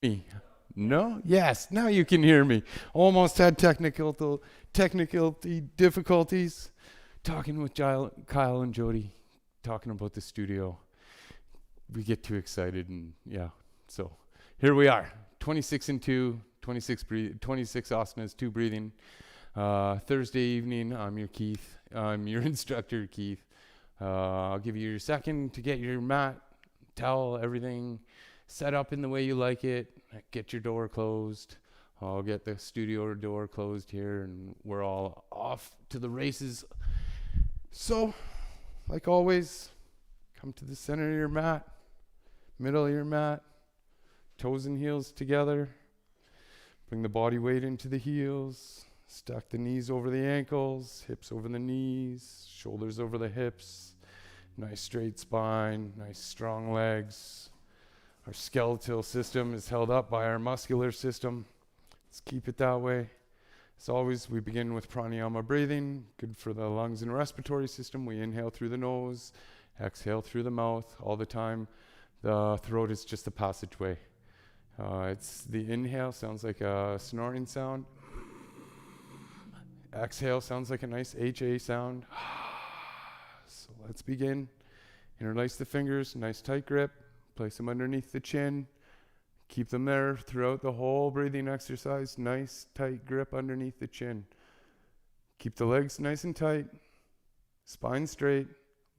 Me? No? Yes, now you can hear me. Almost had technical difficulties. Talking with Kyle and Jody, talking about the studio. We get too excited, and yeah. So here we are, 26 and 2, 26 asanas, 2 breathing. Thursday evening, I'm your Keith. I'm your instructor, Keith. I'll give you your second to get your mat, towel, everything set up in the way you like it. Get your door closed. I'll get the studio door closed here, and we're all off to the races. So, like always, come to the center of your mat, middle of your mat, toes and heels together. Bring the body weight into the heels. Stack the knees over the ankles, hips over the knees, shoulders over the hips. Nice straight spine, nice strong legs. Our skeletal system is held up by our muscular system. Let's keep it that way. As always, we begin with pranayama breathing, good for the lungs and respiratory system. We inhale through the nose, exhale through the mouth all the time. The throat is just a passageway. It's the inhale, sounds like a snoring sound. Exhale sounds like a nice HA sound. So let's begin. Interlace the fingers, nice tight grip. Place them underneath the chin. Keep them there throughout the whole breathing exercise. Nice tight grip underneath the chin. Keep the legs nice and tight. Spine straight.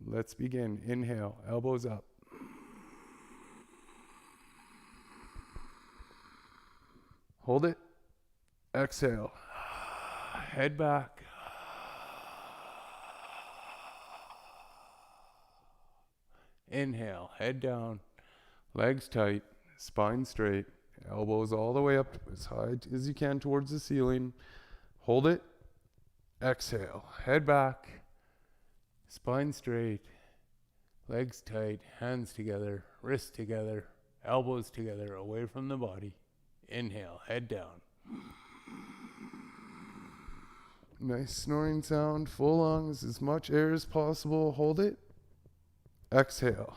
Let's begin. Inhale, elbows up. Hold it. Exhale. Head back. Inhale, head down. Legs tight, spine straight, elbows all the way up as high as you can towards the ceiling. Hold it. Exhale. Head back. Spine straight. Legs tight. Hands together. Wrists together. Elbows together. Away from the body. Inhale. Head down. Nice snoring sound. Full lungs. As much air as possible. Hold it. Exhale.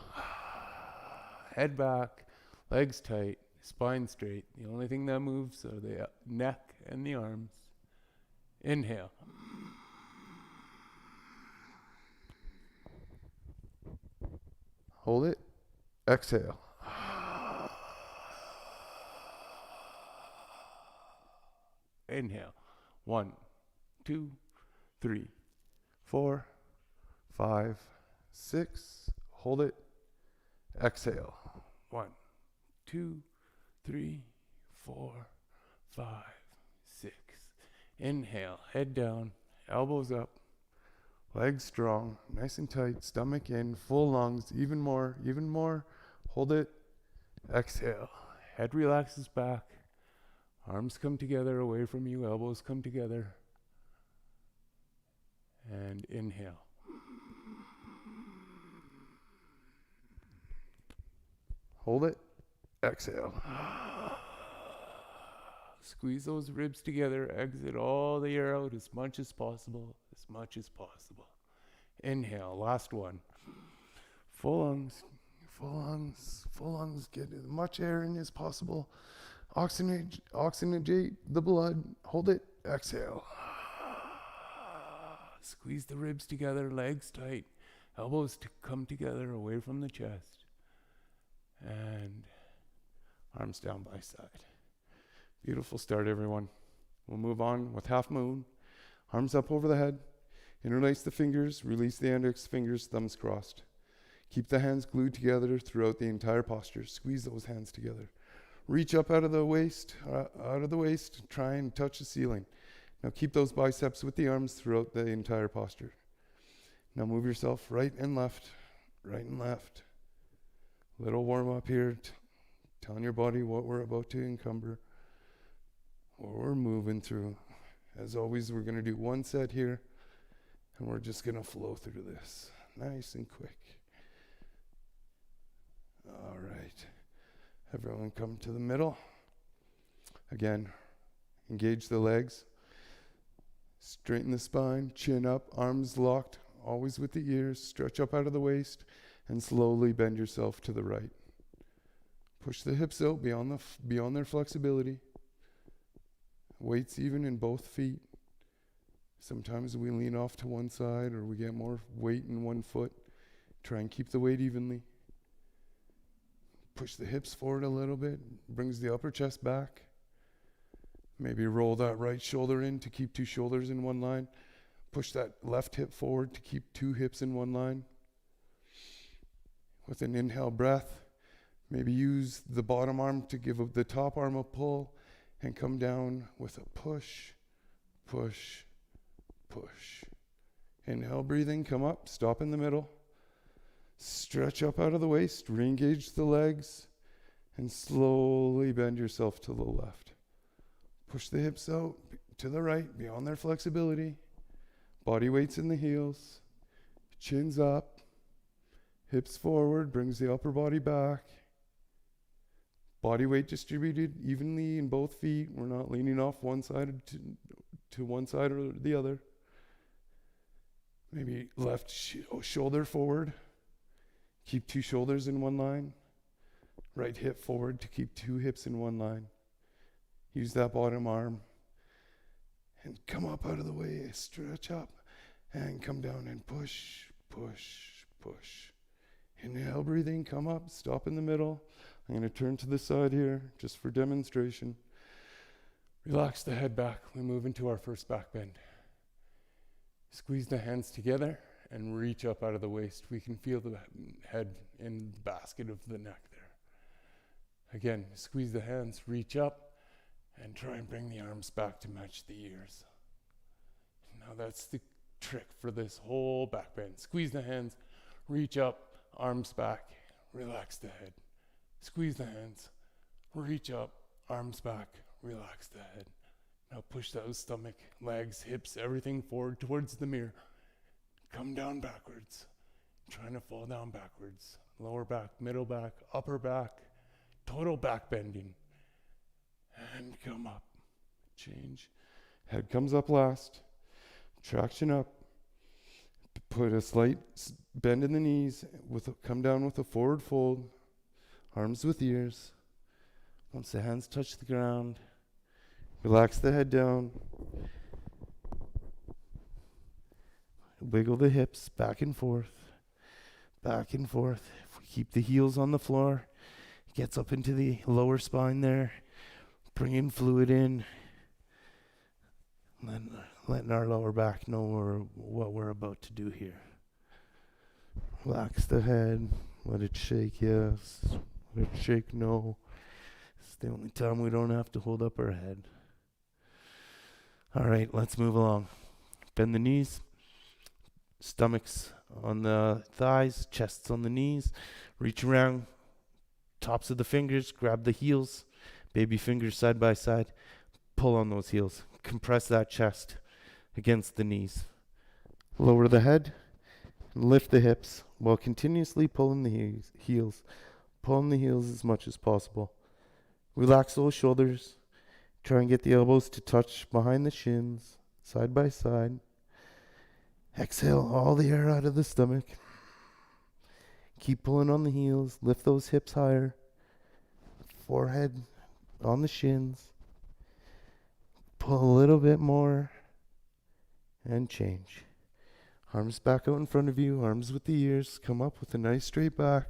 Head back, legs tight, spine straight. The only thing that moves are the neck and the arms. Inhale. Hold it. Exhale. Inhale. 1, 2, 3, 4, 5, 6. Hold it. Exhale. 1, 2, 3, 4, 5, 6. Inhale, head down, elbows up, legs strong, nice and tight, stomach in, full lungs, even more. Hold it. Exhale. Head relaxes back. Arms come together away from you, elbows come together. And inhale. Hold it. Exhale. Squeeze those ribs together. Exit all the air out as much as possible. Inhale. Last one. Full lungs. Get as much air in as possible. Oxygenate the blood. Hold it. Exhale. Squeeze the ribs together. Legs tight. Elbows come together away from the chest. And arms down by side. Beautiful start, everyone. We'll move on with half moon. Arms up over the head. Interlace the fingers. Release the index fingers, thumbs crossed. Keep the hands glued together throughout the entire posture. Squeeze those hands together. Reach up out of the waist. Try and touch the ceiling. Now keep those biceps with the arms throughout the entire posture. Now move yourself right and left. Little warm up here, telling your body what we're about to encumber, what we're moving through. As always, we're going to do one set here, and we're just going to flow through this, nice and quick. All right, everyone come to the middle. Again, engage the legs, straighten the spine, chin up, arms locked, always with the ears, stretch up out of the waist, and slowly bend yourself to the right. Push the hips out beyond their flexibility. Weights even in both feet. Sometimes we lean off to one side or we get more weight in one foot. Try and keep the weight evenly. Push the hips forward a little bit. Brings the upper chest back. Maybe roll that right shoulder in to keep two shoulders in one line. Push that left hip forward to keep two hips in one line. With an inhale breath, maybe use the bottom arm to give the top arm a pull and come down with a push, push, push. Inhale, breathing, come up, stop in the middle. Stretch up out of the waist, re-engage the legs, and slowly bend yourself to the left. Push the hips out to the right, beyond their flexibility. Body weight's in the heels. Chin's up. Hips forward, brings the upper body back. Body weight distributed evenly in both feet. We're not leaning off one side to one side or the other. Maybe left shoulder forward. Keep two shoulders in one line. Right hip forward to keep two hips in one line. Use that bottom arm. And come up out of the way. Stretch up. And come down and push, push, push. Inhale, breathing, come up, stop in the middle. I'm going to turn to the side here, just for demonstration. Relax the head back. We move into our first back bend. Squeeze the hands together and reach up out of the waist. We can feel the head in the basket of the neck there. Again, squeeze the hands, reach up, and try and bring the arms back to match the ears. Now that's the trick for this whole back bend. Squeeze the hands, reach up, arms back, relax the head. Squeeze the hands, reach up, arms back, relax the head. Now push those stomach, legs, hips, everything forward towards the mirror. Come down backwards. Trying to fall down backwards. Lower back, middle back, upper back, total back bending. And come up. Change. Head comes up last. Traction up. Put a slight bend in the knees. Come down with a forward fold. Arms with ears. Once the hands touch the ground, relax the head down. Wiggle the hips back and forth. Back and forth. If we keep the heels on the floor, it gets up into the lower spine there. Bringing fluid in. Letting our lower back know what we're about to do here. Relax the head. Let it shake, yes. Let it shake, no. It's the only time we don't have to hold up our head. All right, let's move along. Bend the knees. Stomachs on the thighs, chests on the knees. Reach around. Tops of the fingers. Grab the heels. Baby fingers side by side. Pull on those heels. Compress that chest against the knees. Lower the head. Lift the hips while continuously pulling the heels. Pulling the heels as much as possible. Relax those shoulders. Try and get the elbows to touch behind the shins, side by side. Exhale all the air out of the stomach. Keep pulling on the heels. Lift those hips higher. Forehead on the shins. Pull a little bit more. And change. Arms back out in front of you. Arms with the ears. Come up with a nice straight back.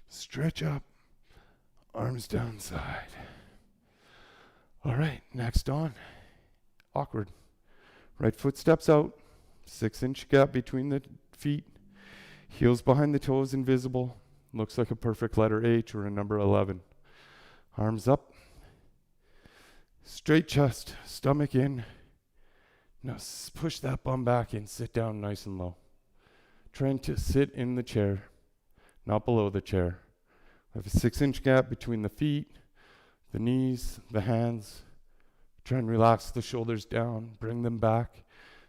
Stretch up. Arms down side. All right, next on. Awkward. Right foot steps out. 6-inch gap between the feet. Heels behind the toes invisible. Looks like a perfect letter H or a number 11. Arms up. Straight chest, stomach in. Now push that bum back and sit down nice and low. Trying to sit in the chair, not below the chair. We have a 6-inch gap between the feet, the knees, the hands. Try and relax the shoulders down, bring them back.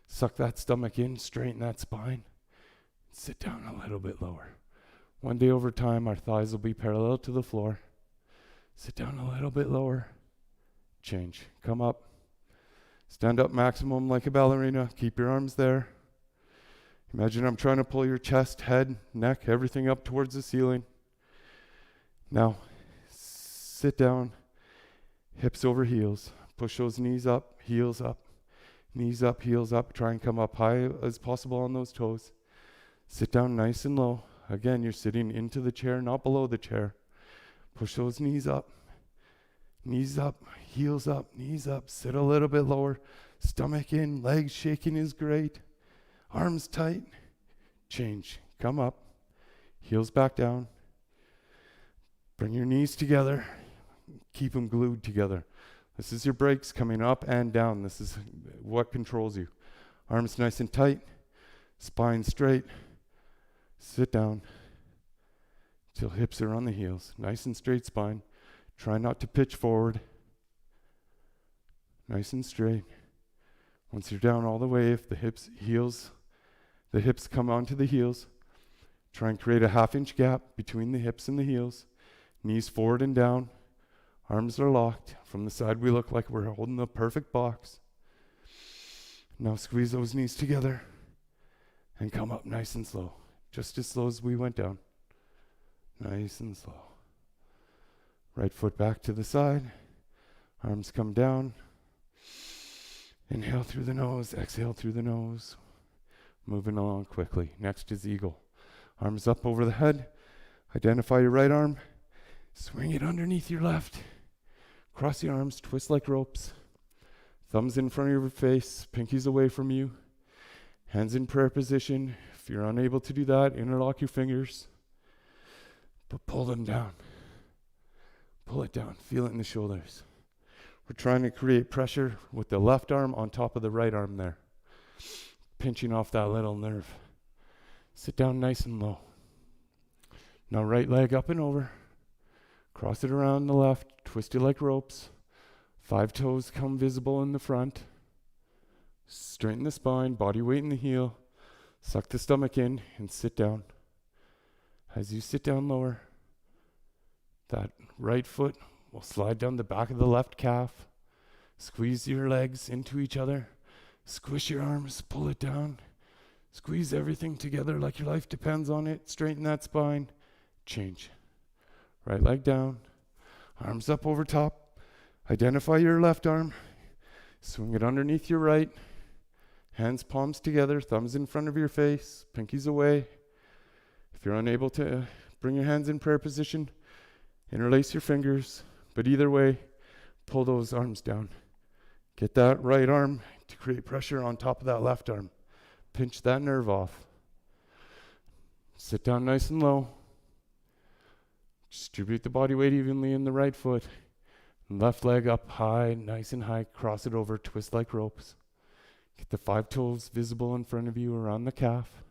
Suck that stomach in, straighten that spine. Sit down a little bit lower. One day over time, our thighs will be parallel to the floor. Sit down a little bit lower. Change. Come up. Stand up maximum like a ballerina. Keep your arms there. Imagine I'm trying to pull your chest, head, neck, everything up towards the ceiling. Now, sit down, hips over heels. Push those knees up, heels up. Knees up, heels up. Try and come up high as possible on those toes. Sit down nice and low. Again, you're sitting into the chair, not below the chair. Push those knees up, heels up, knees up. Sit a little bit lower. Stomach in, legs shaking is great. Arms tight. Change. Come up. Heels back down. Bring your knees together. Keep them glued together. This is your brakes coming up and down. This is what controls you. Arms nice and tight. Spine straight. Sit down till hips are on the heels. Nice and straight spine. Try not to pitch forward. Nice and straight. Once you're down all the way, if the hips come onto the heels, try and create a 1/2 inch gap between the hips and the heels. Knees forward and down. Arms are locked. From the side, we look like we're holding the perfect box. Now squeeze those knees together and come up nice and slow. Just as slow as we went down. Nice and slow. Right foot back to the side. Arms come down. Inhale through the nose, exhale through the nose. Moving along quickly. Next is eagle. Arms up over the head. Identify your right arm. Swing it underneath your left. Cross your arms, twist like ropes. Thumbs in front of your face, pinkies away from you. Hands in prayer position. If you're unable to do that, interlock your fingers. But pull them down. Pull it down. Feel it in the shoulders. We're trying to create pressure with the left arm on top of the right arm there. Pinching off that little nerve. Sit down nice and low. Now right leg up and over. Cross it around the left. Twist it like ropes. 5 toes come visible in the front. Straighten the spine. Body weight in the heel. Suck the stomach in and sit down. As you sit down lower, that right foot will slide down the back of the left calf. Squeeze your legs into each other. Squish your arms, pull it down. Squeeze everything together like your life depends on it. Straighten that spine. Change. Right leg down. Arms up over top. Identify your left arm. Swing it underneath your right. Hands, palms together, thumbs in front of your face, pinkies away. If you're unable to bring your hands in prayer position, interlace your fingers. But either way, pull those arms down. Get that right arm to create pressure on top of that left arm. Pinch that nerve off. Sit down nice and low. Distribute the body weight evenly in the right foot. Left leg up high, nice and high. Cross it over, twist like ropes. Get the 5 toes visible in front of you around the calf.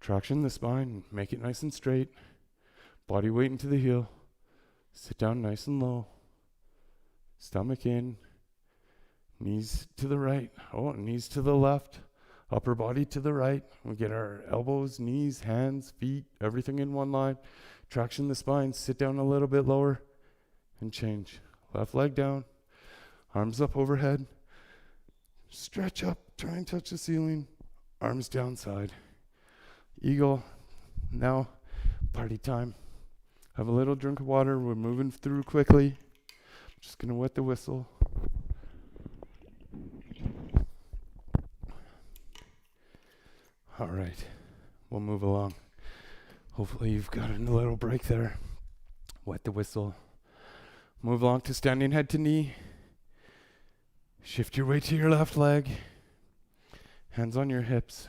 Traction the spine, make it nice and straight. Body weight into the heel. Sit down nice and low. Stomach in. Knees to the right. Knees to the left. Upper body to the right. We get our elbows, knees, hands, feet, everything in one line. Traction the spine. Sit down a little bit lower and change. Left leg down. Arms up overhead. Stretch up, try and touch the ceiling. Arms down side. Eagle. Now, party time. Have a little drink of water. We're moving through quickly. Just gonna wet the whistle. All right, we'll move along. Hopefully you've got a little break there. Wet the whistle. Move along to standing head to knee. Shift your weight to your left leg. Hands on your hips.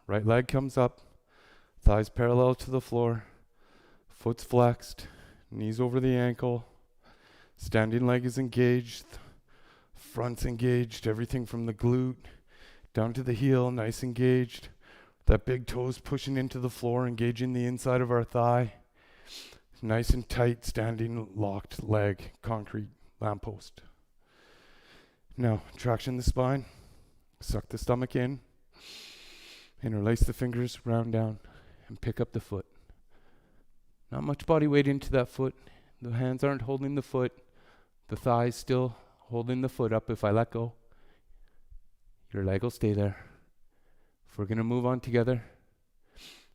Right leg comes up. Thighs parallel to the floor. Foot's flexed. Knees over the ankle. Standing leg is engaged. Front's engaged. Everything from the glute down to the heel, nice engaged. That big toe's pushing into the floor, engaging the inside of our thigh. Nice and tight, standing locked leg, concrete lamppost. Now, traction the spine, suck the stomach in, interlace the fingers, round down, and pick up the foot. Not much body weight into that foot. The hands aren't holding the foot. The thighs still holding the foot up. If I let go, your leg will stay there. If we're going to move on together,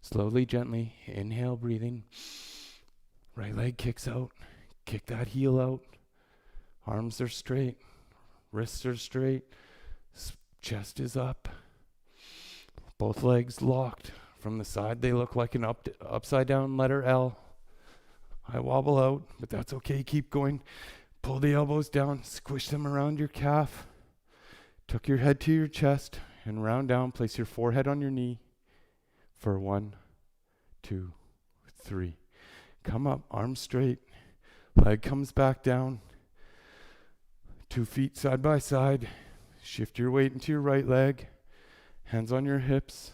slowly, gently, inhale, breathing. Right leg kicks out. Kick that heel out. Arms are straight. Wrists are straight. Chest is up. Both legs locked. From the side, they look like an upside down letter L. I wobble out, but that's okay. Keep going. Pull the elbows down. Squish them around your calf. Tuck your head to your chest and round down. Place your forehead on your knee for 1, 2, 3. Come up, arms straight. Leg comes back down. 2 feet side by side. Shift your weight into your right leg. Hands on your hips.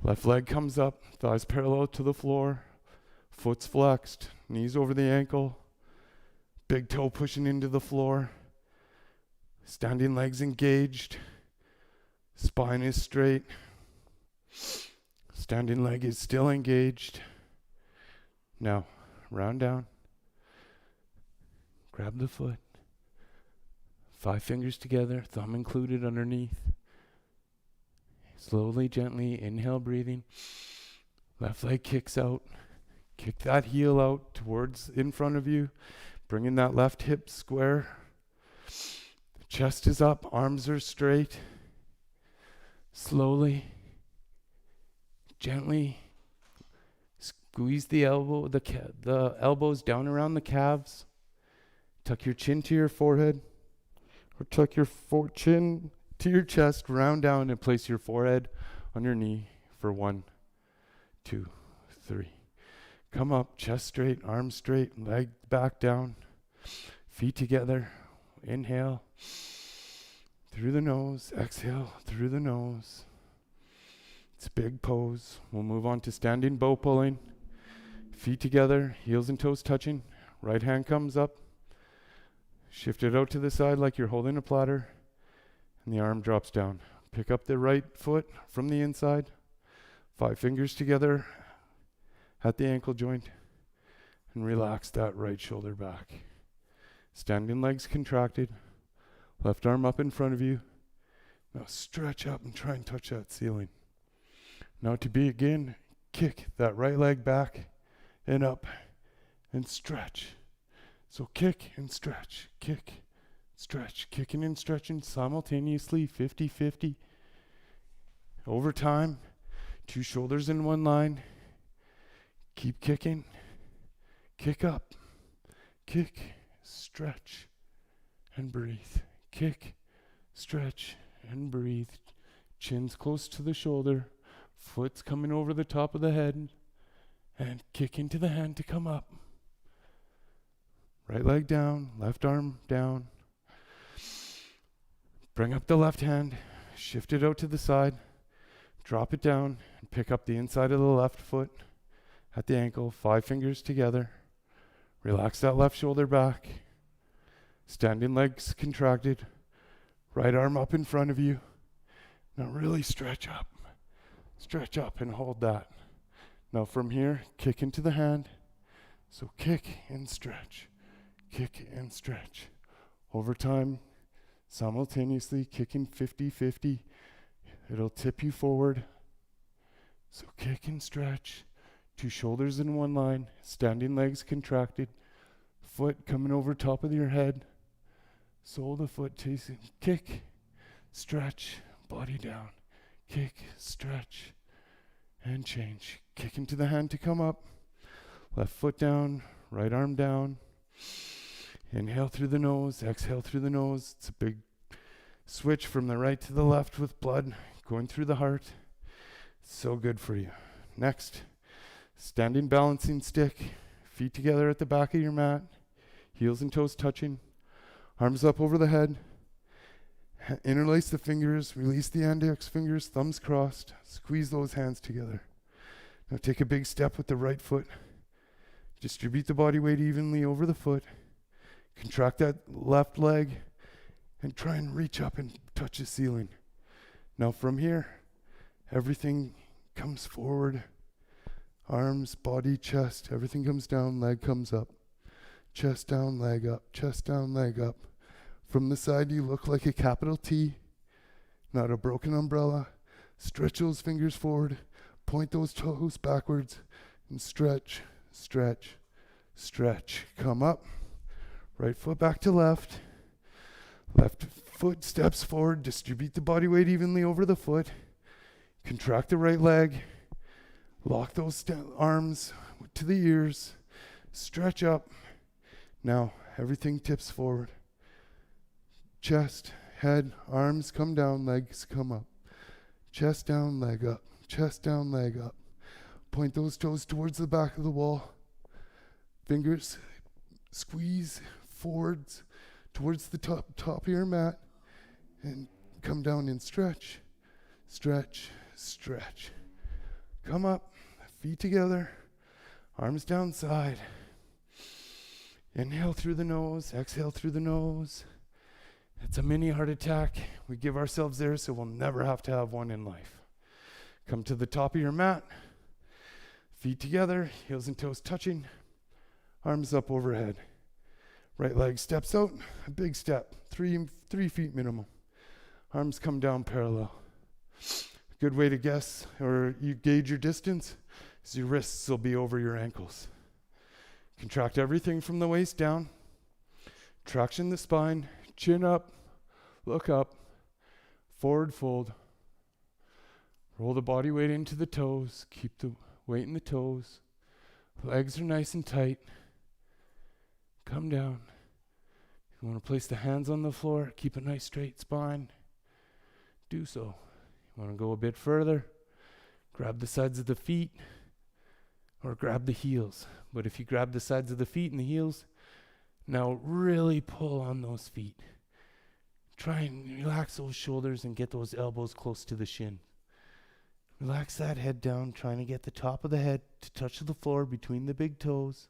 Left leg comes up, thighs parallel to the floor. Foot's flexed, knees over the ankle. Big toe pushing into the floor. Standing legs engaged. Spine is straight. Standing leg is still engaged. Now, round down. Grab the foot. 5 fingers together, thumb included underneath. Slowly, gently, inhale, breathing. Left leg kicks out. Kick that heel out towards in front of you. Bringing that left hip square. Chest is up, arms are straight. Slowly, gently, squeeze the elbows down around the calves. Tuck your chin to your forehead. Or tuck your chin to your chest, round down, and place your forehead on your knee for 1, 2, 3. Come up, chest straight, arms straight, leg back down, feet together. Inhale through the nose, exhale through the nose. It's a big pose. We'll move on to standing bow pulling. Feet together, heels and toes touching. Right hand comes up. Shift it out to the side like you're holding a platter, and the arm drops down. Pick up the right foot from the inside. 5 fingers together at the ankle joint, and relax that right shoulder back. Standing legs contracted. Left arm up in front of you. Now stretch up and try and touch that ceiling. Now to begin, kick that right leg back and up and stretch. So kick and stretch, kick, stretch, kicking and stretching simultaneously, 50-50. Over time, 2 shoulders in one line. Keep kicking, kick up, kick, stretch, and breathe. Kick, stretch, and breathe. Chin's close to the shoulder, foot's coming over the top of the head, and kick into the hand to come up. Right leg down, left arm down. Bring up the left hand, shift it out to the side, drop it down, and pick up the inside of the left foot at the ankle, 5 fingers together. Relax that left shoulder back. Standing legs contracted. Right arm up in front of you. Now really stretch up. Stretch up and hold that. Now from here, kick into the hand. So kick and stretch. Kick and stretch. Over time, simultaneously kicking 50-50. It'll tip you forward. So kick and stretch. 2 shoulders in one line. Standing legs contracted. Foot coming over top of your head. Sole of the foot chasing. Kick, stretch, body down. Kick, stretch, and change. Kick into the hand to come up. Left foot down, right arm down. Inhale through the nose, exhale through the nose. It's a big switch from the right to the left with blood going through the heart. So good for you. Next, standing balancing stick. Feet together at the back of your mat. Heels and toes touching. Arms up over the head. Interlace the fingers. Release the index fingers. Thumbs crossed. Squeeze those hands together. Now take a big step with the right foot. Distribute the body weight evenly over the foot. Contract that left leg and try and reach up and touch the ceiling. Now from here, everything comes forward. Arms, body, chest, everything comes down, leg comes up. Chest down, leg up, chest down, leg up. From the side, you look like a capital T, not a broken umbrella. Stretch those fingers forward, point those toes backwards, and stretch, stretch, stretch, come up, right foot back to left, left foot steps forward, distribute the body weight evenly over the foot, contract the right leg, lock those arms to the ears, stretch up. Now everything tips forward. Chest, head, arms come down, legs come up. Chest down, leg up. Chest down, leg up. Point those toes towards the back of the wall. Fingers squeeze forwards towards the top of your mat. And come down and stretch, stretch, stretch. Come up, feet together, arms down side. Inhale through the nose, exhale through the nose. It's a mini heart attack. We give ourselves there so we'll never have to have one in life. Come to the top of your mat, feet together, heels and toes touching, arms up overhead. Right leg steps out, a big step, 3 feet minimum. Arms come down parallel. A good way to guess or you gauge your distance is your wrists will be over your ankles. Contract everything from the waist down. Traction the spine, chin up, look up, forward fold. Roll the body weight into the toes, keep the weight in the toes. Legs are nice and tight. Come down. You want to place the hands on the floor, keep a nice straight spine. Do so. You want to go a bit further, grab the sides of the feet or grab the heels. But if you grab the sides of the feet and the heels, now really pull on those feet. Try and relax those shoulders and get those elbows close to the shin. Relax that head down, trying to get the top of the head to touch the floor between the big toes.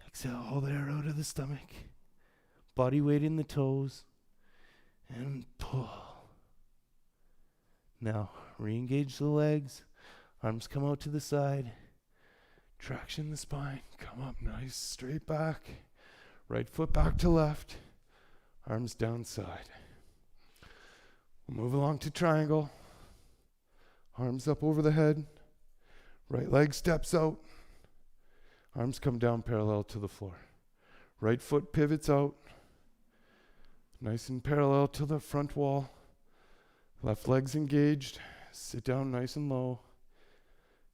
Exhale all the air out of the stomach. Body weight in the toes. And pull. Now, re-engage the legs. Arms come out to the side. Traction the spine. Come up nice, straight back. Right foot back to left. Arms down side. We'll move along to triangle. Arms up over the head. Right leg steps out. Arms come down parallel to the floor. Right foot pivots out. Nice and parallel to the front wall. Left leg's engaged. Sit down nice and low.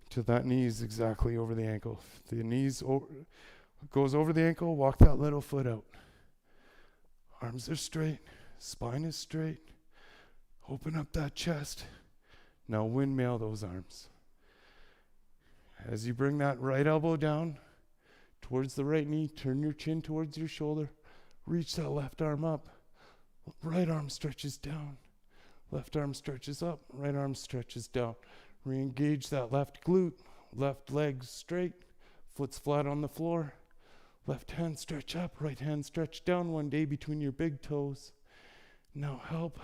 Till that knee is exactly over the ankle. If the knees goes over the ankle, walk that little foot out. Arms are straight. Spine is straight. Open up that chest. Now windmill those arms. As you bring that right elbow down towards the right knee, turn your chin towards your shoulder. Reach that left arm up. Right arm stretches down. Left arm stretches up. Right arm stretches down. Re-engage that left glute. Left leg straight. Foot's flat on the floor. Left hand stretch up. Right hand stretch down one day between your big toes. Now help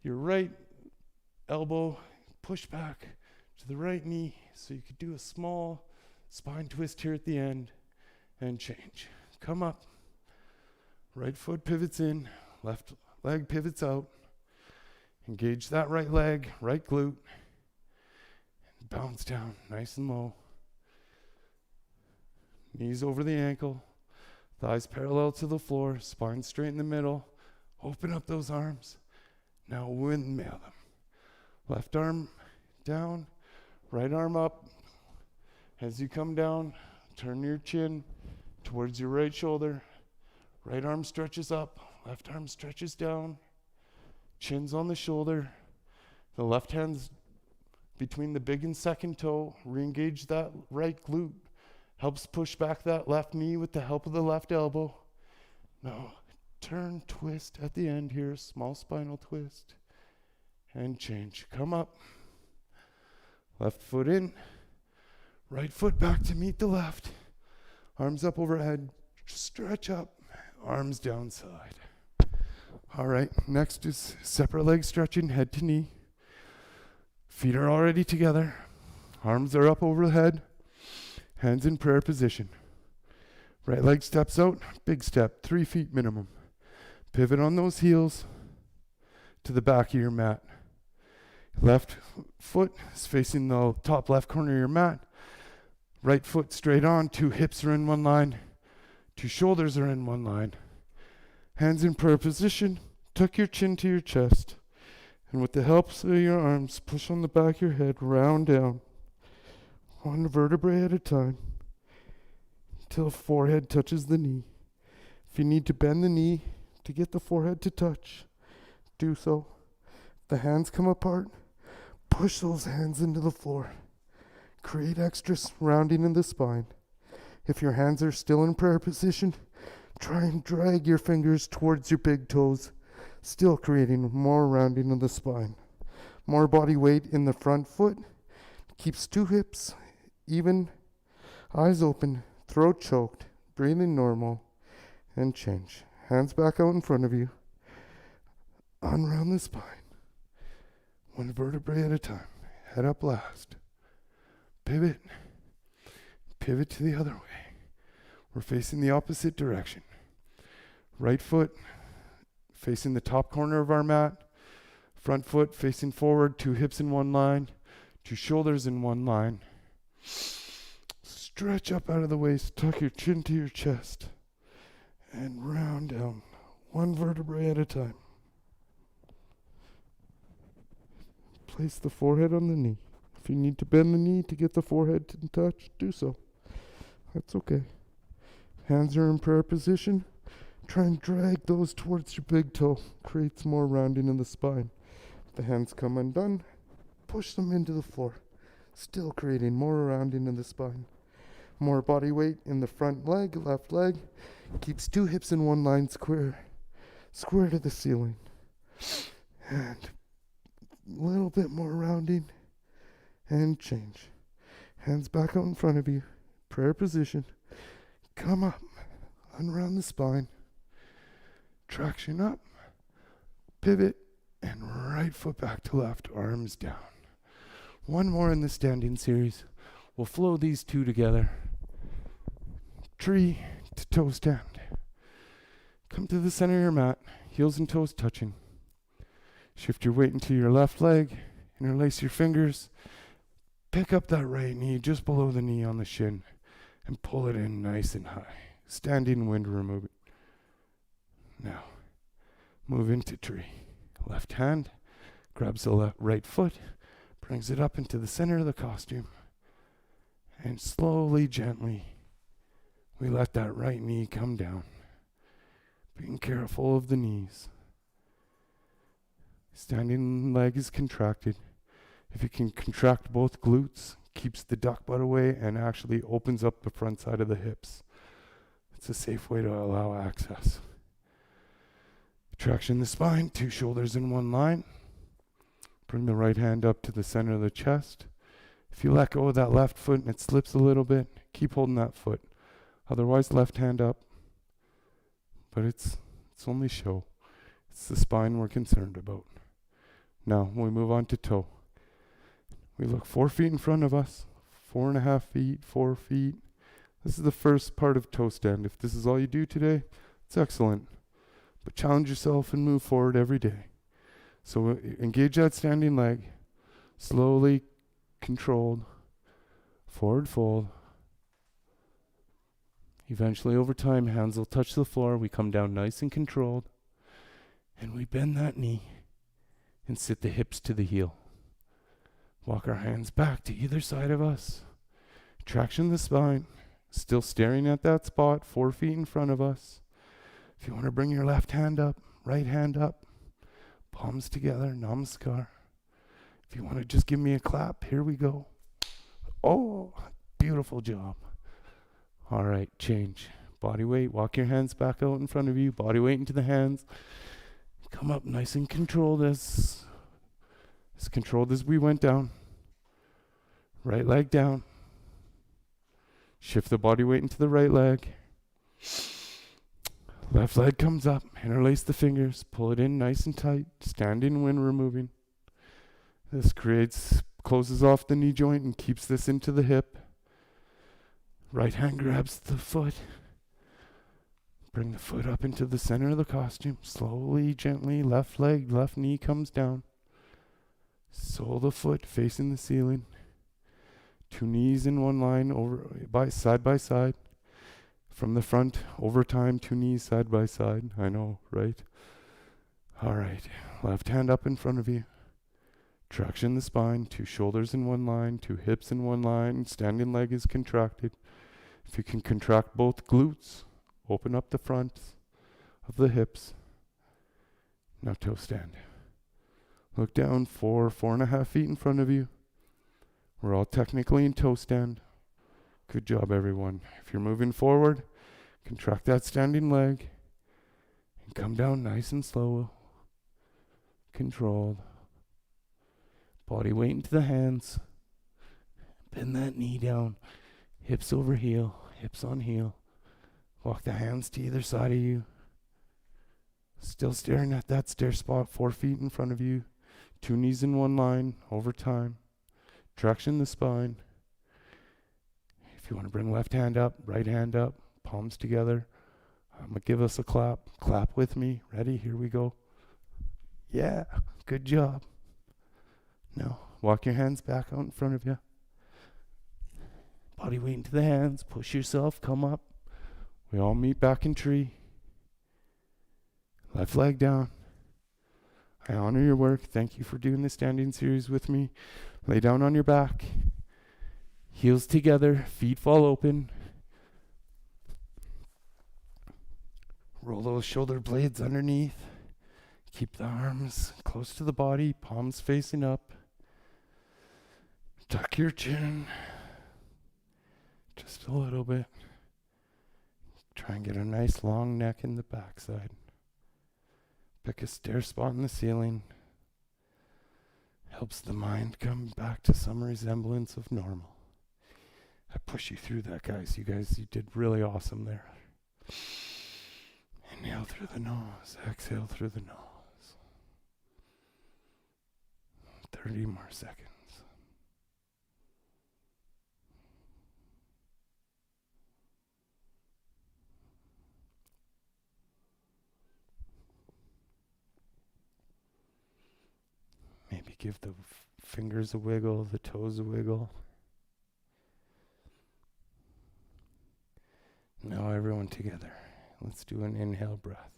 your right elbow push back to the right knee so you could do a small spine twist here at the end and change. Come up. Right foot pivots in. Left leg pivots out. Engage that right leg, right glute. And bounce down nice and low. Knees over the ankle. Thighs parallel to the floor. Spine straight in the middle. Open up those arms. Now windmill them. Left arm down. Right arm up. As you come down, turn your chin towards your right shoulder. Right arm stretches up. Left arm stretches down. Chin's on the shoulder. The left hand's between the big and second toe. Re-engage that right glute. Helps push back that left knee with the help of the left elbow. Now, turn, twist at the end here. Small spinal twist. And change. Come up. Left foot in. Right foot back to meet the left. Arms up overhead. Stretch up. Arms down side. All right, next is separate leg stretching, head to knee. Feet are already together. Arms are up overhead. Hands in prayer position. Right leg steps out, big step, 3 feet minimum. Pivot on those heels to the back of your mat. Left foot is facing the top left corner of your mat. Right foot straight on, 2 hips are in one line, 2 shoulders are in one line. Hands in prayer position, tuck your chin to your chest. And with the help of your arms, push on the back of your head, round down, 1 vertebrae at a time, until forehead touches the knee. If you need to bend the knee to get the forehead to touch, do so. If the hands come apart, push those hands into the floor. Create extra rounding in the spine. If your hands are still in prayer position, try and drag your fingers towards your big toes, still creating more rounding in the spine. More body weight in the front foot. Keeps 2 hips even, eyes open, throat choked, breathing normal, and change. Hands back out in front of you. Unround the spine. 1 vertebrae at a time. Head up last. Pivot. Pivot to the other way. We're facing the opposite direction. Right foot facing the top corner of our mat. Front foot facing forward, 2 hips in one line, 2 shoulders in one line. Stretch up out of the waist, tuck your chin to your chest, and round down, 1 vertebrae at a time. Place the forehead on the knee. If you need to bend the knee to get the forehead to touch, do so. That's okay. Hands are in prayer position. Try and drag those towards your big toe. Creates more rounding in the spine. If the hands come undone, push them into the floor. Still creating more rounding in the spine. More body weight in the front leg, left leg. Keeps 2 hips in one line square. Square to the ceiling. And a little bit more rounding. And change. Hands back out in front of you. Prayer position. Come up. Unround the spine. Traction up. Pivot. And right foot back to left. Arms down. 1 more in the standing series. We'll flow these 2 together. Tree to toe stand. Come to the center of your mat. Heels and toes touching. Shift your weight into your left leg. Interlace your fingers. Pick up that right knee just below the knee on the shin. And pull it in nice and high. Standing wind removing. Now, move into tree. Left hand grabs the right foot, brings it up into the center of the costume, and slowly, gently, we let that right knee come down, being careful of the knees. Standing leg is contracted. If you can contract both glutes, keeps the duck butt away and actually opens up the front side of the hips. It's a safe way to allow access. Traction the spine, 2 shoulders in one line. Bring the right hand up to the center of the chest. If you let go of that left foot and it slips a little bit, keep holding that foot. Otherwise, left hand up. But it's only show. It's the spine we're concerned about. Now, we move on to toe. We look 4 feet in front of us, 4.5 feet, 4 feet. This is the first part of toe stand. If this is all you do today, it's excellent. But challenge yourself and move forward every day. So engage that standing leg. Slowly, controlled. Forward fold. Eventually, over time, hands will touch the floor. We come down nice and controlled. And we bend that knee and sit the hips to the heel. Walk our hands back to either side of us. Traction the spine. Still staring at that spot, 4 feet in front of us. If you want to bring your left hand up, right hand up, palms together, namaskar. If you want to just give me a clap, here we go. Oh, beautiful job. All right, change. Body weight, walk your hands back out in front of you, body weight into the hands. Come up nice and controlled as controlled as we went down. Right leg down. Shift the body weight into the right leg. Left leg comes up, interlace the fingers, pull it in nice and tight, standing when removing. This closes off the knee joint and keeps this into the hip. Right hand grabs the foot. Bring the foot up into the center of the costume. Slowly, gently, left leg, left knee comes down. Sole the foot facing the ceiling. Two knees in one line side by side. From the front, over time, two knees side by side. I know, right? All right. Left hand up in front of you. Traction the spine. Two shoulders in one line. Two hips in one line. Standing leg is contracted. If you can contract both glutes, open up the front of the hips. Now toe stand. Look down 4.5 feet in front of you. We're all technically in toe stand. Good job, everyone. If you're moving forward, contract that standing leg and come down nice and slow. Controlled. Body weight into the hands. Bend that knee down. Hips over heel. Hips on heel. Walk the hands to either side of you. Still staring at that stair spot 4 feet in front of you. Two knees in one line over time. Traction the spine. If you want to bring left hand up, right hand up, palms together. I'm going to give us a clap. Clap with me. Ready? Here we go. Yeah, good job. Now, walk your hands back out in front of you. Body weight into the hands. Push yourself. Come up. We all meet back in tree. Left leg down. I honor your work. Thank you for doing the standing series with me. Lay down on your back. Heels together. Feet fall open. Roll those shoulder blades underneath. Keep the arms close to the body. Palms facing up. Tuck your chin. Just a little bit. Try and get a nice long neck in the backside. Pick a stair spot in the ceiling. Helps the mind come back to some resemblance of normal. I push you through that, guys. You did really awesome there. Inhale through the nose. Exhale through the nose. 30 more seconds. Maybe give the fingers a wiggle, the toes a wiggle. Now everyone together. Let's do an inhale breath.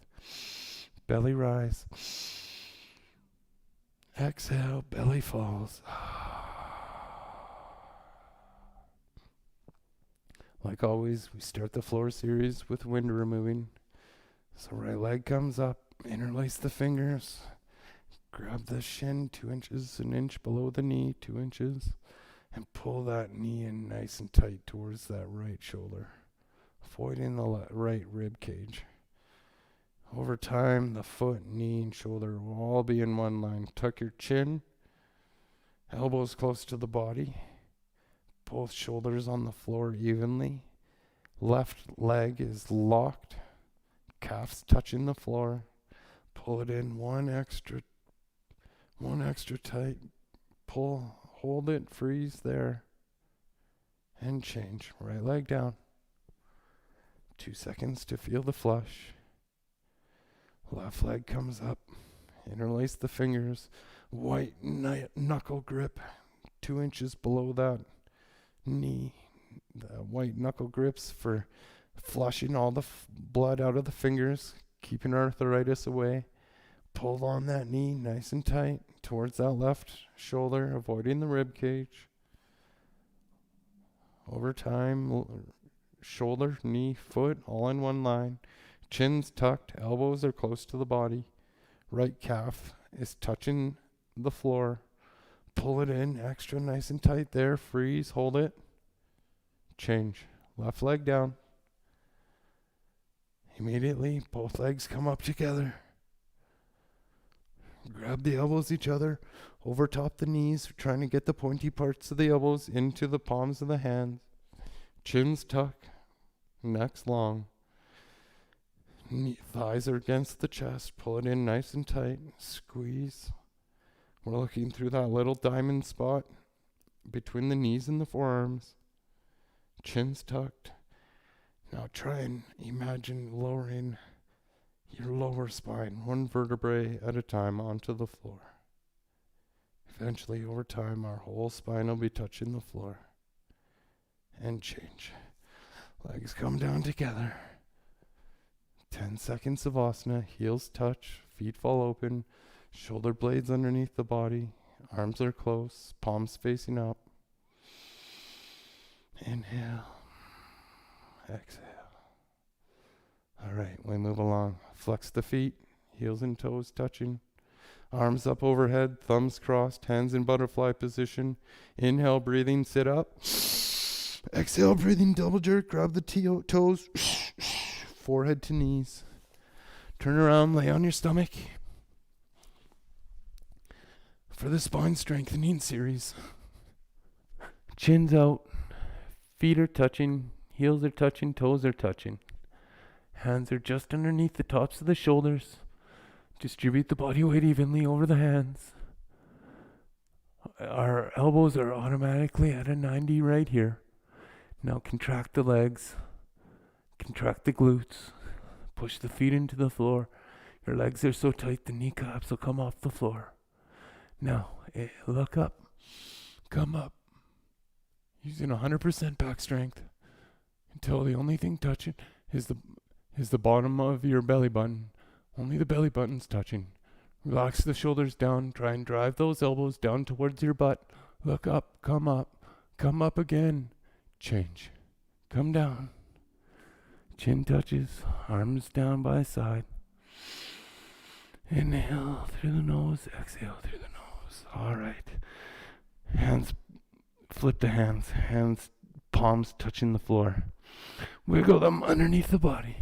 Belly rise. Exhale, belly falls. Like always, we start the floor series with wind removing. So right leg comes up, interlace the fingers. Grab the shin 2 inches, an inch below the knee, 2 inches, and pull that knee in nice and tight towards that right shoulder, avoiding the right rib cage. Over time, the foot, knee, and shoulder will all be in one line. Tuck your chin, elbows close to the body, both shoulders on the floor evenly. Left leg is locked, calves touching the floor. Pull it in one extra tight. Pull, hold it, freeze there, and change. Right leg down. 2 seconds to feel the flush. Left leg comes up. Interlace the fingers. White knuckle grip 2 inches below that knee. The white knuckle grips for flushing all the blood out of the fingers, keeping arthritis away. Pull on that knee nice and tight towards that left shoulder, avoiding the rib cage. Over time, shoulder, knee, foot, all in one line. Chin's tucked, elbows are close to the body. Right calf is touching the floor. Pull it in, extra nice and tight there. Freeze, hold it. Change. Left leg down. Immediately, both legs come up together. Grab the elbows each other, over top the knees, trying to get the pointy parts of the elbows into the palms of the hands. Chins tuck, necks long. Thighs are against the chest. Pull it in nice and tight. Squeeze. We're looking through that little diamond spot between the knees and the forearms. Chins tucked. Now try and imagine lowering your lower spine, one vertebrae at a time, onto the floor. Eventually, over time, our whole spine will be touching the floor. and change. Legs come down together. 10 seconds of asana. Heels touch, feet fall open, shoulder blades underneath the body, arms are close, palms facing up. Inhale, exhale. All right, we move along. Flex the feet, heels and toes touching. Arms up overhead, thumbs crossed, hands in butterfly position. Inhale, breathing, sit up. Exhale, breathing, double jerk, grab the toes, forehead to knees. Turn around, lay on your stomach for the spine strengthening series. Chin's out, feet are touching, heels are touching, toes are touching. Hands are just underneath the tops of the shoulders. Distribute the body weight evenly over the hands. Our elbows are automatically at a 90 right here. Now contract the legs, contract the glutes, push the feet into the floor. Your legs are so tight the kneecaps will come off the floor. Now, look up, come up, using 100% back strength until the only thing touching is the bottom of your belly button. Only the belly button's touching. Relax the shoulders down. Try and drive those elbows down towards your butt. Look up, come up again. Change. Come down. Chin touches, arms down by side. Inhale through the nose, exhale through the nose. All right. Hands, flip the hands. Hands, palms touching the floor. Wiggle them underneath the body.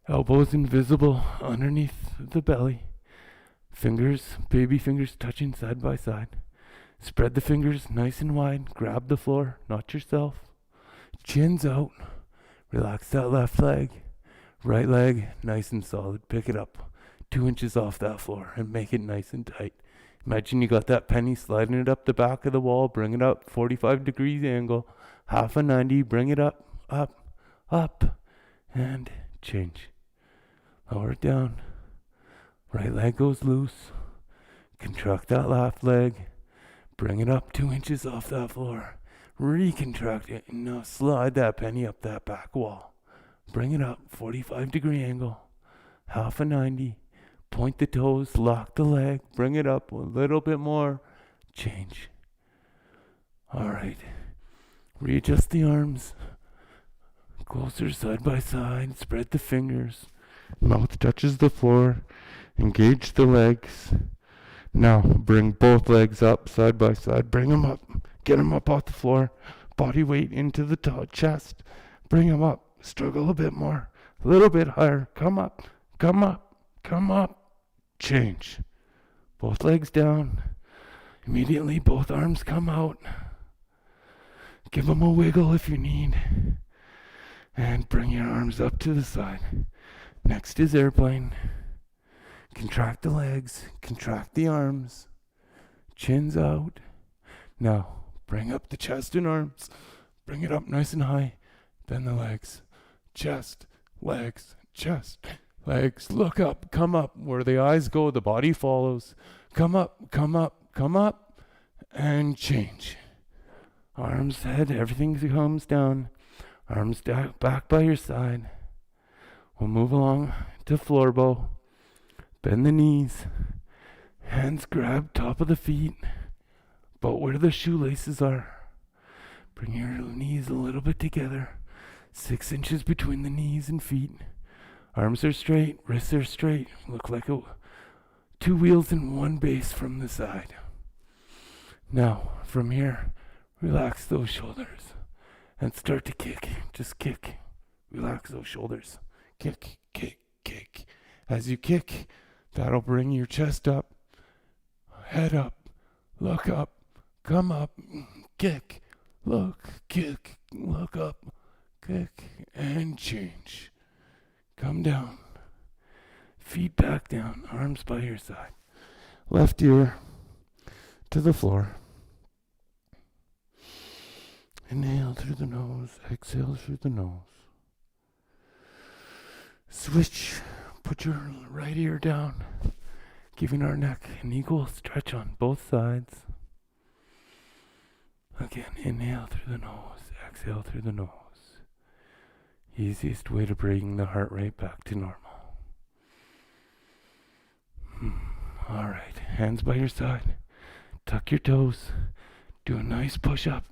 Elbows invisible underneath the belly. Fingers, baby fingers touching side by side. Spread the fingers nice and wide. Grab the floor, not yourself. Chin's out. Relax that left leg. Right leg, nice and solid. Pick it up 2 inches off that floor and make it nice and tight. Imagine you got that penny, sliding it up the back of the wall. Bring it up, 45 degrees angle. Half a 90, bring it up, up, and change. Lower it down. Right leg goes loose. Contract that left leg. Bring it up 2 inches off that floor. Recontract it. And now slide that penny up that back wall. Bring it up, 45 degree angle. Half a 90. Point the toes, lock the leg. Bring it up a little bit more. Change. All right. Readjust the arms. Closer side by side. Spread the fingers. Mouth touches the floor. Engage the legs. Now bring both legs up side by side. Bring them up. Get them up off the floor. Body weight into the chest. Bring them up. Struggle a bit more. A little bit higher. Come up. Come up. Come up. Change. Both legs down. Immediately both arms come out. Give them a wiggle if you need. And bring your arms up to the side. Next is airplane. Contract the legs, contract the arms, chin's out. Now, bring up the chest and arms, bring it up nice and high, bend the legs, chest, legs, chest, legs, look up, come up. Where the eyes go, the body follows. Come up, come up, come up, and change. Arms, head, everything comes down. Arms back by your side. We'll move along to floor bow. Bend the knees. Hands grab top of the feet, about where the shoelaces are. Bring your knees a little bit together. 6 inches between the knees and feet. Arms are straight, wrists are straight. Look like two wheels and one base from the side. Now, from here, relax those shoulders and start to kick. Just kick. Relax those shoulders. Kick, kick, kick. As you kick, that'll bring your chest up, head up, look up, come up, kick, look, kick, look up, kick, and change. Come down. Feet back down, arms by your side. Left ear to the floor. Inhale through the nose, exhale through the nose. Switch. Put your right ear down, giving our neck an equal stretch on both sides. Again, inhale through the nose, exhale through the nose. Easiest way to bring the heart rate back to normal. All right, hands by your side. Tuck your toes. Do a nice push-up.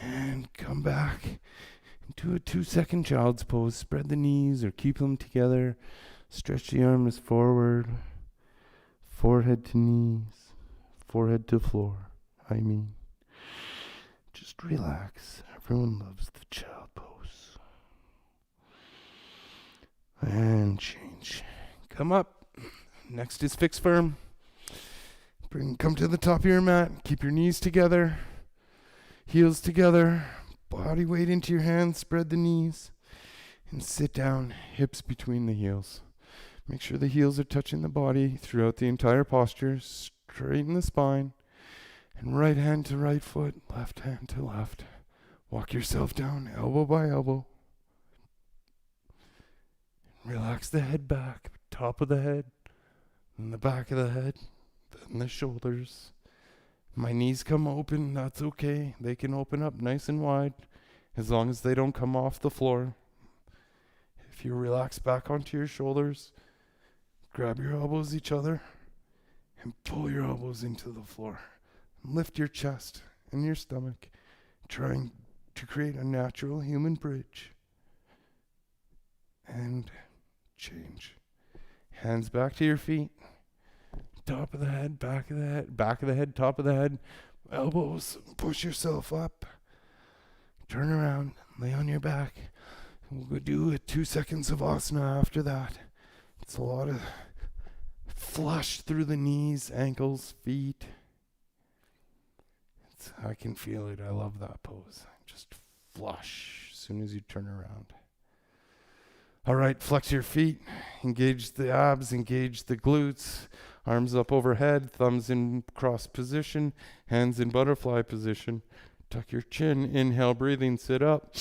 And come back into a 2-second child's pose. Spread the knees or keep them together. Stretch the arms forward. Forehead to knees. Forehead to floor. Just relax. Everyone loves the child pose. And change. Come up. Next is fix firm. Come to the top of your mat. Keep your knees together. Heels together. Body weight into your hands. Spread the knees. And sit down. Hips between the heels. Make sure the heels are touching the body throughout the entire posture. Straighten the spine. And right hand to right foot. Left hand to left. Walk yourself down. Elbow by elbow. Relax the head back. Top of the head. And the back of the head. Then the shoulders. My knees come open, that's okay. They can open up nice and wide as long as they don't come off the floor. If you relax back onto your shoulders, grab your elbows each other and pull your elbows into the floor. Lift your chest and your stomach, trying to create a natural human bridge. And change. Hands back to your feet. Top of the head, back of the head, back of the head, top of the head. Elbows, push yourself up. Turn around, lay on your back. We'll do 2 seconds of asana after that. It's a lot of flush through the knees, ankles, feet. I can feel it. I love that pose. Just flush as soon as you turn around. All right, flex your feet. Engage the abs, engage the glutes. Arms up overhead, thumbs in cross position, hands in butterfly position. Tuck your chin, inhale, breathing, sit up.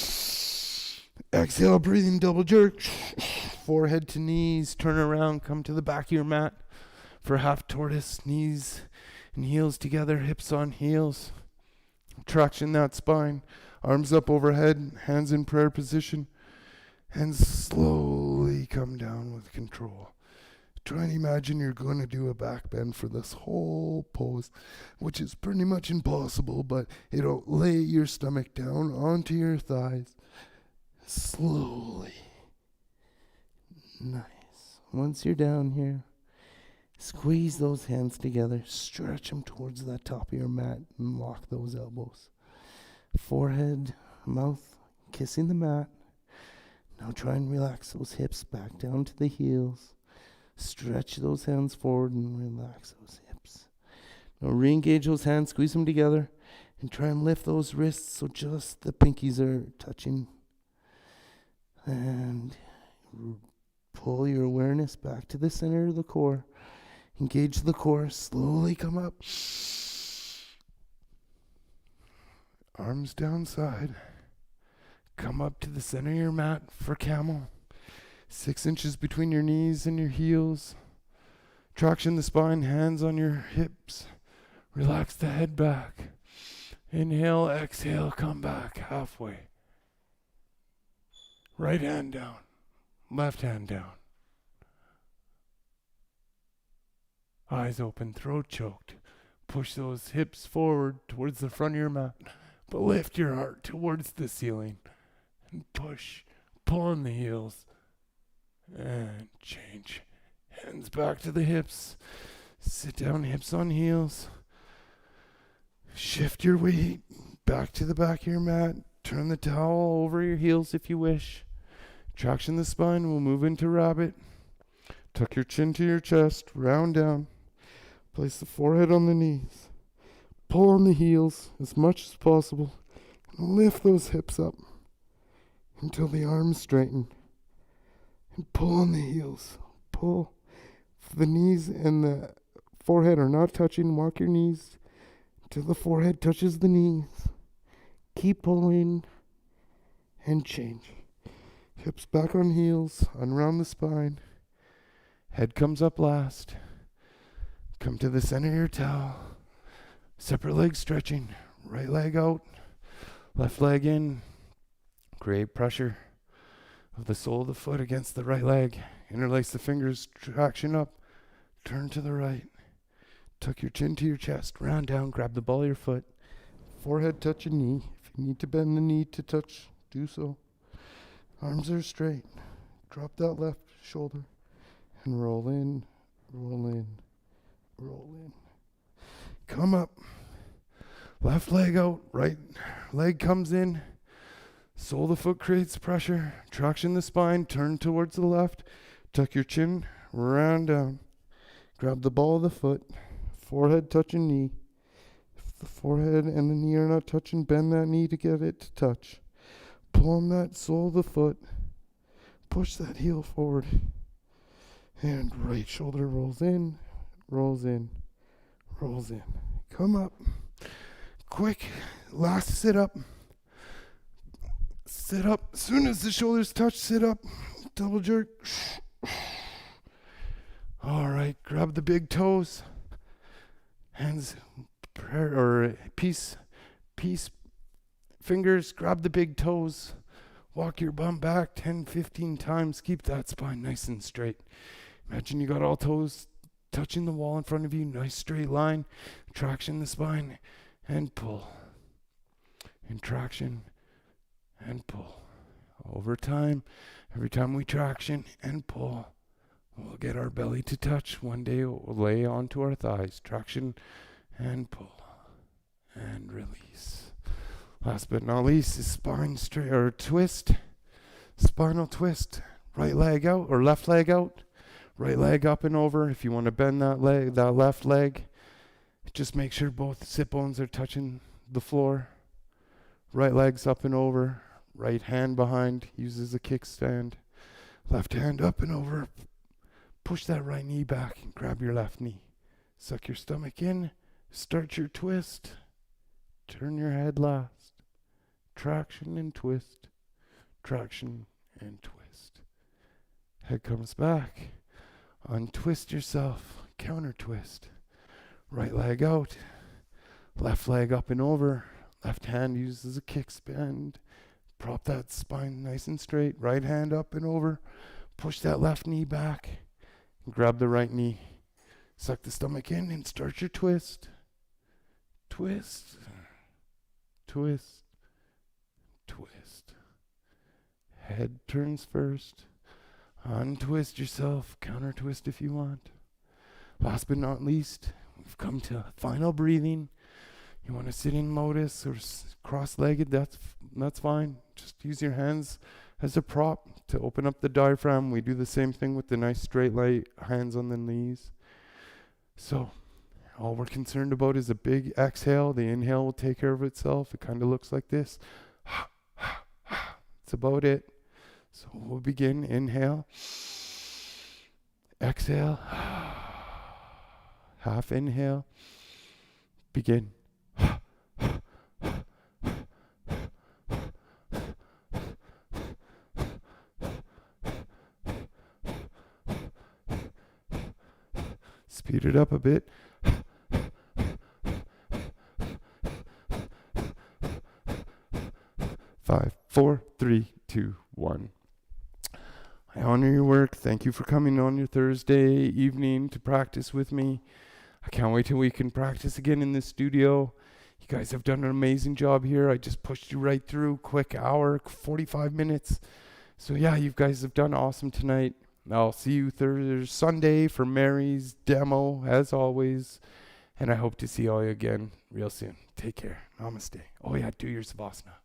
Exhale, breathing, double jerk. Forehead to knees, turn around, come to the back of your mat for half tortoise, knees and heels together, hips on heels. Traction that spine, arms up overhead, hands in prayer position, and slowly come down with control. Try and imagine you're going to do a back bend for this whole pose, which is pretty much impossible, but it'll lay your stomach down onto your thighs. Slowly. Nice. Once you're down here, squeeze those hands together, stretch them towards the top of your mat, and lock those elbows. Forehead, mouth, kissing the mat. Now try and relax those hips back down to the heels. Stretch those hands forward and relax those hips. Now re-engage those hands, squeeze them together, and try and lift those wrists so just the pinkies are touching. And pull your awareness back to the center of the core. Engage the core, slowly come up. Arms down side. Come up to the center of your mat for camel. 6 inches between your knees and your heels. Traction the spine, hands on your hips. Relax the head back. Inhale, exhale, come back halfway. Right hand down, left hand down. Eyes open, throat choked. Push those hips forward towards the front of your mat, but lift your heart towards the ceiling. And push, pull on the heels. And change. Hands back to the hips. Sit down, hips on heels. Shift your weight back to the back of your mat. Turn the towel over your heels if you wish. Traction the spine. We'll move into rabbit. Tuck your chin to your chest. Round down. Place the forehead on the knees. Pull on the heels as much as possible. And lift those hips up until the arms straighten. And pull on the heels. Pull. If the knees and the forehead are not touching, walk your knees until the forehead touches the knees. Keep pulling and change. Hips back on heels, unround the spine. Head comes up last. Come to the center of your towel. Separate legs stretching. Right leg out, left leg in. Create pressure of the sole of the foot against the right leg. Interlace the fingers, traction up. Turn to the right. Tuck your chin to your chest. Round down, grab the ball of your foot. Forehead touch your knee. If you need to bend the knee to touch, do so. Arms are straight. Drop that left shoulder and roll in, roll in, roll in. Come up. Left leg out, right leg comes in. Sole of the foot creates pressure. Traction the spine, turn towards the left. Tuck your chin, round down. Grab the ball of the foot. Forehead touching knee. If the forehead and the knee are not touching, bend that knee to get it to touch. Pull on that sole of the foot. Push that heel forward. And right shoulder rolls in, rolls in, rolls in. Come up. Quick. Last sit up. Sit up. As soon as the shoulders touch, sit up. Double jerk. All right. Grab the big toes. Hands or peace fingers. Grab the big toes. Walk your bum back 10, 15 times. Keep that spine nice and straight. Imagine you got all toes touching the wall in front of you. Nice straight line. Traction the spine and pull. And traction and pull. Over time, every time we traction and pull, we'll get our belly to touch. One day we'll lay onto our thighs. Traction and pull and release. Last but not least is spine straight or twist. Spinal twist. Right leg out or left leg out. Right leg up and over. If you want to bend that leg, that left leg, just make sure both sit bones are touching the floor. Right leg's up and over. Right hand behind, uses a kickstand. Left hand up and over. Push that right knee back and grab your left knee. Suck your stomach in. Start your twist. Turn your head last. Traction and twist. Traction and twist. Head comes back. Untwist yourself. Counter twist. Right leg out. Left leg up and over. Left hand uses a kickstand. Prop that spine nice and straight. Right hand up and over. Push that left knee back. Grab the right knee. Suck the stomach in and start your twist. Twist. Twist. Twist. Head turns first. Untwist yourself. Counter twist if you want. Last but not least, we've come to final breathing. You want to sit in lotus or cross-legged, that's fine. Just use your hands as a prop to open up the diaphragm. We do the same thing with the nice straight leg, hands on the knees. So all we're concerned about is a big exhale. The inhale will take care of itself. It kind of looks like this. That's about it. So we'll begin. Inhale. Exhale. Half inhale. Begin. Speed it up a bit. 5, 4, 3, 2, 1. I honor your work. Thank you for coming on your Thursday evening to practice with me. I can't wait till we can practice again in the studio. You guys have done an amazing job here. I just pushed you right through. Quick hour, 45 minutes. So yeah, you guys have done awesome tonight. I'll see you Sunday for Mary's demo, as always. And I hope to see all you again real soon. Take care. Namaste. Oh yeah, do your Savasana.